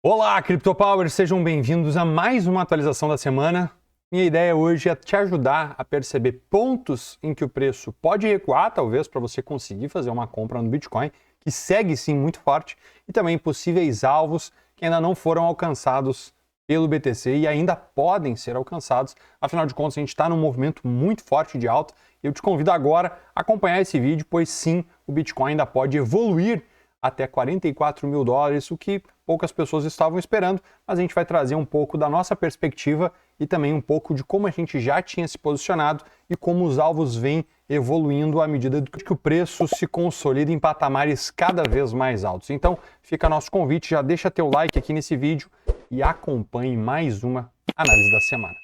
Olá, CryptoPower! Sejam bem-vindos a mais uma atualização da semana. Minha ideia hoje é te ajudar a perceber pontos em que o preço pode recuar, talvez, para você conseguir fazer uma compra no Bitcoin, que segue sim muito forte, e também possíveis alvos que ainda não foram alcançados pelo BTC e ainda podem ser alcançados. Afinal de contas, a gente está num movimento muito forte de alta. Eu te convido agora a acompanhar esse vídeo, pois sim, o Bitcoin ainda pode evoluir até 44 mil dólares, o que poucas pessoas estavam esperando, mas a gente vai trazer um pouco da nossa perspectiva e também um pouco de como a gente já tinha se posicionado e como os alvos vêm evoluindo à medida que o preço se consolida em patamares cada vez mais altos. Então, fica nosso convite, já deixa teu like aqui nesse vídeo e acompanhe mais uma análise da semana.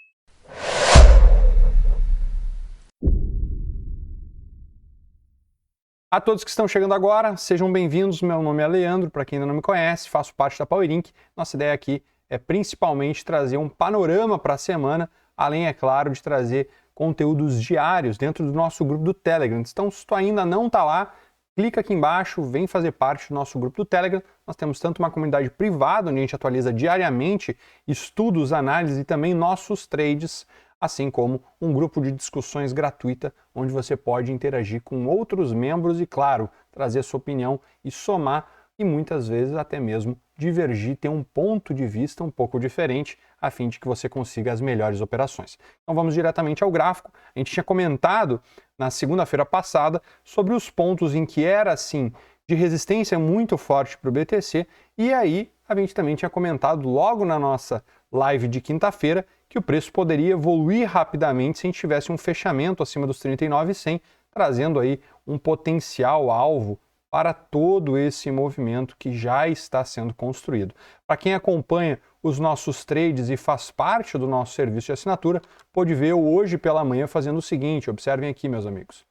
A todos que estão chegando agora, sejam bem-vindos. Meu nome é Leandro, para quem ainda não me conhece, faço parte da Power Inc. Nossa ideia aqui é principalmente trazer um panorama para a semana, além, é claro, de trazer conteúdos diários dentro do nosso grupo do Telegram. Então, se tu ainda não está lá, clica aqui embaixo, vem fazer parte do nosso grupo do Telegram. Nós temos tanto uma comunidade privada, onde a gente atualiza diariamente estudos, análises e também nossos trades, assim como um grupo de discussões gratuita, onde você pode interagir com outros membros e, claro, trazer sua opinião e somar, e muitas vezes até mesmo divergir, ter um ponto de vista um pouco diferente, a fim de que você consiga as melhores operações. Então vamos diretamente ao gráfico. A gente tinha comentado na segunda-feira passada sobre os pontos em que era, assim, de resistência muito forte para o BTC, e aí a gente também tinha comentado logo na nossa live de quinta-feira que o preço poderia evoluir rapidamente se a gente tivesse um fechamento acima dos 39.100, trazendo aí um potencial alvo para todo esse movimento que já está sendo construído. Para quem acompanha os nossos trades e faz parte do nosso serviço de assinatura, pode ver eu hoje pela manhã fazendo o seguinte, observem aqui, meus amigos.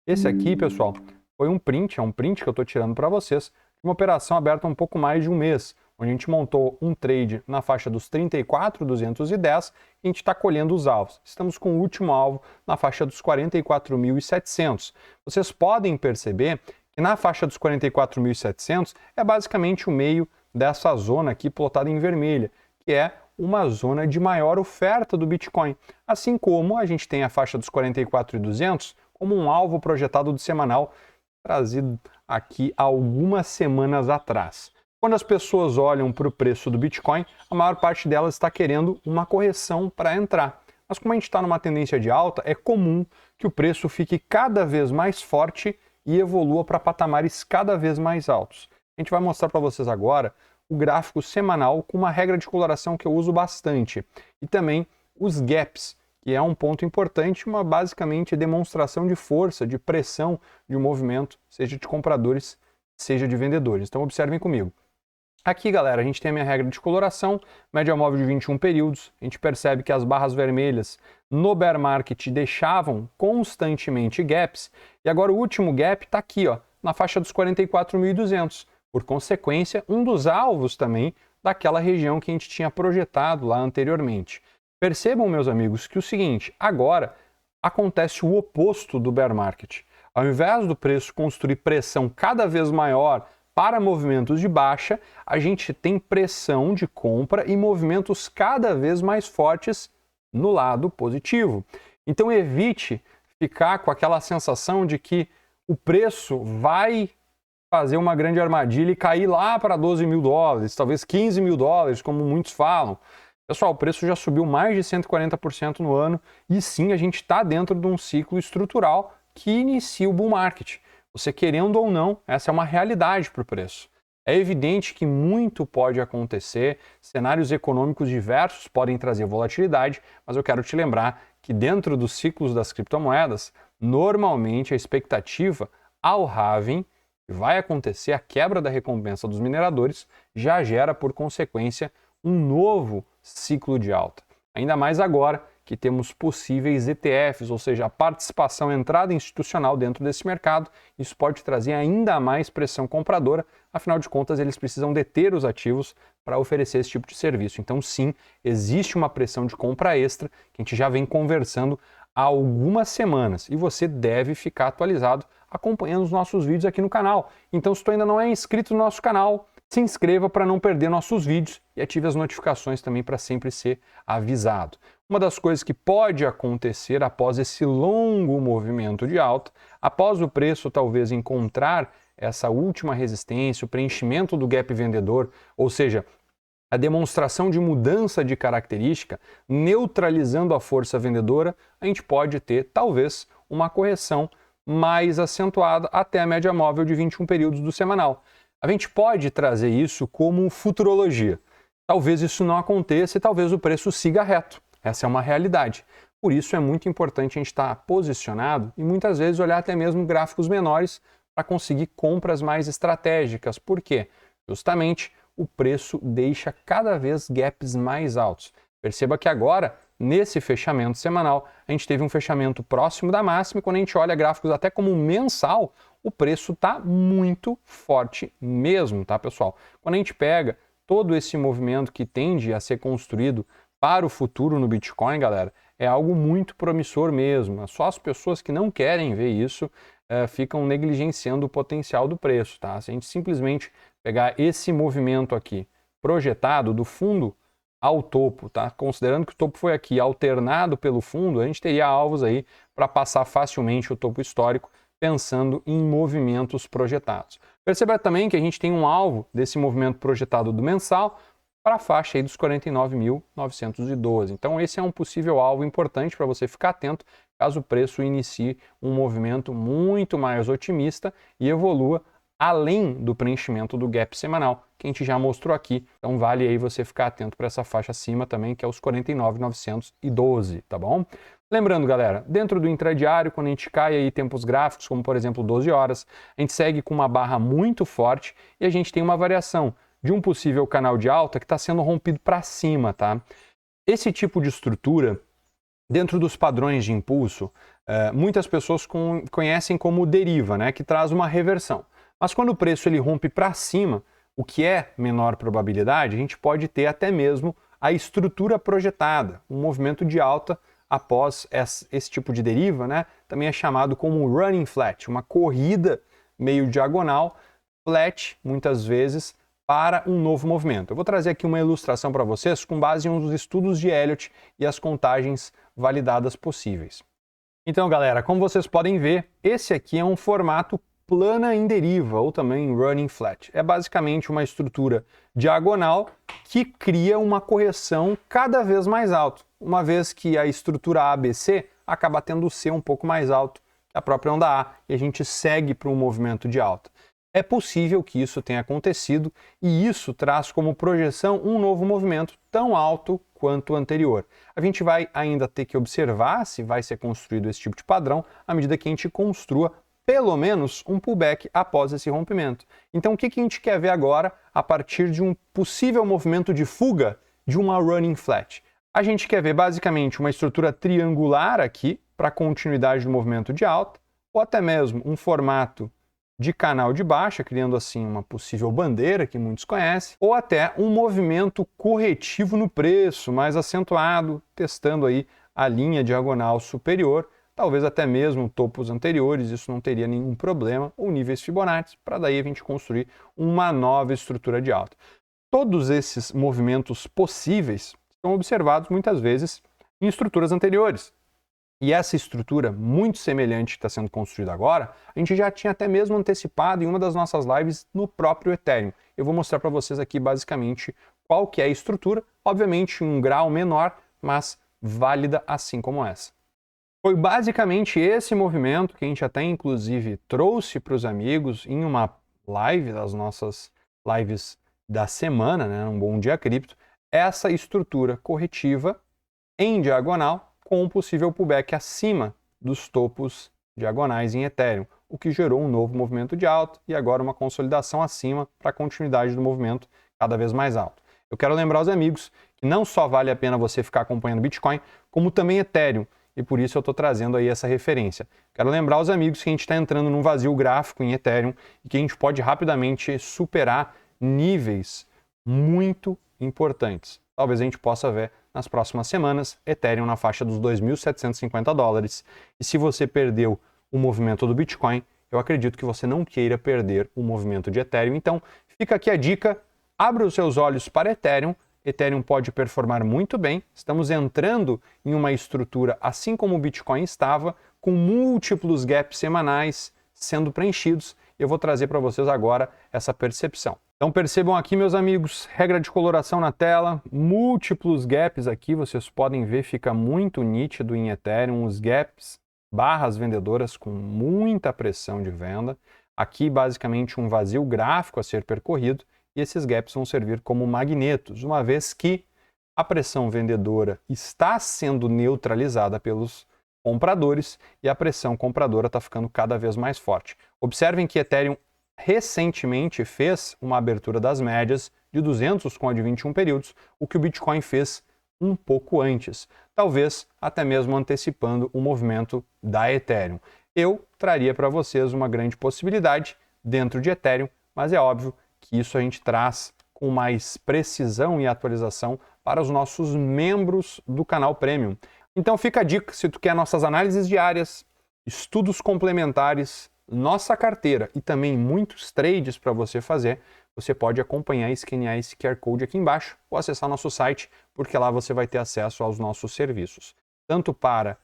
Esse aqui, pessoal, foi um print, é um print que eu estou tirando para vocês, de uma operação aberta há um pouco mais de um mês, onde a gente montou um trade na faixa dos 34.210 e a gente está colhendo os alvos. Estamos com o último alvo na faixa dos 44.700. Vocês podem perceber que na faixa dos 44.700 é basicamente o meio dessa zona aqui plotada em vermelha, que é uma zona de maior oferta do Bitcoin. Assim como a gente tem a faixa dos 44.200 como um alvo projetado do semanal, trazido aqui há algumas semanas atrás. Quando as pessoas olham para o preço do Bitcoin, a maior parte delas está querendo uma correção para entrar. Mas como a gente está numa tendência de alta, é comum que o preço fique cada vez mais forte e evolua para patamares cada vez mais altos. A gente vai mostrar para vocês agora o gráfico semanal com uma regra de coloração que eu uso bastante. E também os gaps, que é um ponto importante, uma basicamente demonstração de força, de pressão de um movimento, seja de compradores, seja de vendedores. Então observem comigo. Aqui, galera, a gente tem a minha regra de coloração, média móvel de 21 períodos. A gente percebe que as barras vermelhas no bear market deixavam constantemente gaps. E agora o último gap está aqui, ó, na faixa dos 44.200. Por consequência, um dos alvos também daquela região que a gente tinha projetado lá anteriormente. Percebam, meus amigos, que o seguinte, agora acontece o oposto do bear market. Ao invés do preço construir pressão cada vez maior para movimentos de baixa, a gente tem pressão de compra e movimentos cada vez mais fortes no lado positivo. Então evite ficar com aquela sensação de que o preço vai fazer uma grande armadilha e cair lá para 12 mil dólares, talvez 15 mil dólares, como muitos falam. Pessoal, o preço já subiu mais de 140% no ano e sim, a gente está dentro de um ciclo estrutural que inicia o bull market. Você querendo ou não, essa é uma realidade para o preço. É evidente que muito pode acontecer, cenários econômicos diversos podem trazer volatilidade, mas eu quero te lembrar que dentro dos ciclos das criptomoedas, normalmente a expectativa ao halving, que vai acontecer a quebra da recompensa dos mineradores, já gera por consequência um novo ciclo de alta. Ainda mais agora que temos possíveis ETFs, ou seja, a participação, a entrada institucional dentro desse mercado. Isso pode trazer ainda mais pressão compradora, afinal de contas eles precisam deter os ativos para oferecer esse tipo de serviço. Então sim, existe uma pressão de compra extra que a gente já vem conversando há algumas semanas e você deve ficar atualizado acompanhando os nossos vídeos aqui no canal. Então se tu ainda não é inscrito no nosso canal, se inscreva para não perder nossos vídeos e ative as notificações também para sempre ser avisado. Uma das coisas que pode acontecer após esse longo movimento de alta, após o preço talvez encontrar essa última resistência, o preenchimento do gap vendedor, ou seja, a demonstração de mudança de característica, neutralizando a força vendedora, a gente pode ter talvez uma correção mais acentuada até a média móvel de 21 períodos do semanal. A gente pode trazer isso como futurologia. Talvez isso não aconteça e talvez o preço siga reto. Essa é uma realidade. Por isso é muito importante a gente estar posicionado e muitas vezes olhar até mesmo gráficos menores para conseguir compras mais estratégicas. Por quê? Justamente o preço deixa cada vez gaps mais altos. Perceba que agora, nesse fechamento semanal, a gente teve um fechamento próximo da máxima e quando a gente olha gráficos até como mensal, o preço está muito forte mesmo, tá, pessoal? Quando a gente pega todo esse movimento que tende a ser construído para o futuro no Bitcoin, galera, é algo muito promissor mesmo. Só as pessoas que não querem ver isso ficam negligenciando o potencial do preço, tá? Se a gente simplesmente pegar esse movimento aqui projetado do fundo ao topo, tá? Considerando que o topo foi aqui alternado pelo fundo, a gente teria alvos aí para passar facilmente o topo histórico, pensando em movimentos projetados. Perceba também que a gente tem um alvo desse movimento projetado do mensal para a faixa aí dos 49.912. Então esse é um possível alvo importante para você ficar atento caso o preço inicie um movimento muito mais otimista e evolua além do preenchimento do gap semanal, que a gente já mostrou aqui. Então vale aí você ficar atento para essa faixa acima também, que é os 49.912, tá bom? Lembrando, galera, dentro do intradiário, quando a gente cai aí tempos gráficos, como por exemplo 12 horas, a gente segue com uma barra muito forte e a gente tem uma variação de um possível canal de alta que está sendo rompido para cima, tá? Esse tipo de estrutura, dentro dos padrões de impulso, muitas pessoas conhecem como deriva, né? Que traz uma reversão. Mas quando o preço ele rompe para cima, o que é menor probabilidade, a gente pode ter até mesmo a estrutura projetada, um movimento de alta após esse tipo de deriva, né? Também é chamado como running flat, uma corrida meio diagonal, flat, muitas vezes, para um novo movimento. Eu vou trazer aqui uma ilustração para vocês com base em um dos estudos de Elliott e as contagens validadas possíveis. Então, galera, como vocês podem ver, esse aqui é um formato plana em deriva, ou também running flat. É basicamente uma estrutura diagonal que cria uma correção cada vez mais alta, uma vez que a estrutura ABC acaba tendo o C um pouco mais alto que a própria onda A, e a gente segue para um movimento de alta. É possível que isso tenha acontecido, e isso traz como projeção um novo movimento tão alto quanto o anterior. A gente vai ainda ter que observar se vai ser construído esse tipo de padrão à medida que a gente construa pelo menos um pullback após esse rompimento. Então o que a gente quer ver agora a partir de um possível movimento de fuga de uma running flat? A gente quer ver basicamente uma estrutura triangular aqui para a continuidade do movimento de alta, ou até mesmo um formato de canal de baixa, criando assim uma possível bandeira que muitos conhecem, ou até um movimento corretivo no preço, mais acentuado, testando aí a linha diagonal superior, talvez até mesmo topos anteriores, isso não teria nenhum problema, ou níveis Fibonacci, para daí a gente construir uma nova estrutura de alta. Todos esses movimentos possíveis são observados muitas vezes em estruturas anteriores. E essa estrutura muito semelhante que está sendo construída agora, a gente já tinha até mesmo antecipado em uma das nossas lives no próprio Ethereum. Eu vou mostrar para vocês aqui basicamente qual que é a estrutura, obviamente em um grau menor, mas válida assim como essa. Foi basicamente esse movimento que a gente até inclusive trouxe para os amigos em uma live, das nossas lives da semana, né, um Bom Dia Cripto, essa estrutura corretiva em diagonal com um possível pullback acima dos topos diagonais em Ethereum, o que gerou um novo movimento de alta e agora uma consolidação acima para a continuidade do movimento cada vez mais alto. Eu quero lembrar aos amigos que não só vale a pena você ficar acompanhando Bitcoin, como também Ethereum, e por isso eu estou trazendo aí essa referência. Quero lembrar aos amigos que a gente está entrando num vazio gráfico em Ethereum e que a gente pode rapidamente superar níveis muito importantes. Talvez a gente possa ver nas próximas semanas Ethereum na faixa dos $2.750. E se você perdeu o movimento do Bitcoin, eu acredito que você não queira perder o movimento de Ethereum. Então, Fica aqui a dica, abra os seus olhos para Ethereum. Ethereum pode performar muito bem, estamos entrando em uma estrutura, assim como o Bitcoin estava, com múltiplos gaps semanais sendo preenchidos. Eu vou trazer para vocês agora essa percepção. Então percebam aqui, meus amigos, regra de coloração na tela, múltiplos gaps aqui, vocês podem ver, fica muito nítido em Ethereum, os gaps, barras vendedoras com muita pressão de venda. Aqui basicamente um vazio gráfico a ser percorrido, e esses gaps vão servir como magnetos, uma vez que a pressão vendedora está sendo neutralizada pelos compradores e a pressão compradora está ficando cada vez mais forte. Observem que Ethereum recentemente fez uma abertura das médias de 200 com a de 21 períodos, o que o Bitcoin fez um pouco antes, talvez até mesmo antecipando o movimento da Ethereum. Eu traria para vocês uma grande possibilidade dentro de Ethereum, mas é óbvio que isso a gente traz com mais precisão e atualização para os nossos membros do canal Premium. Então fica a dica, se tu quer nossas análises diárias, estudos complementares, nossa carteira e também muitos trades para você fazer, você pode acompanhar e escanear esse QR Code aqui embaixo ou acessar nosso site, porque lá você vai ter acesso aos nossos serviços, tanto para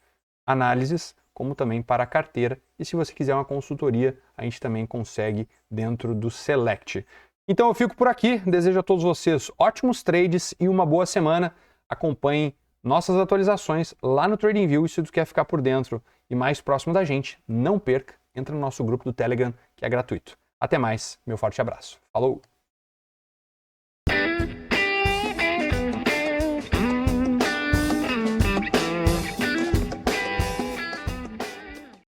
análises como também para a carteira. E se você quiser uma consultoria, a gente também consegue dentro do Select. Então eu fico por aqui, desejo a todos vocês ótimos trades e uma boa semana. Acompanhem nossas atualizações lá no TradingView e se tu quer ficar por dentro e mais próximo da gente, não perca, entra no nosso grupo do Telegram que é gratuito. Até mais, meu forte abraço. Falou!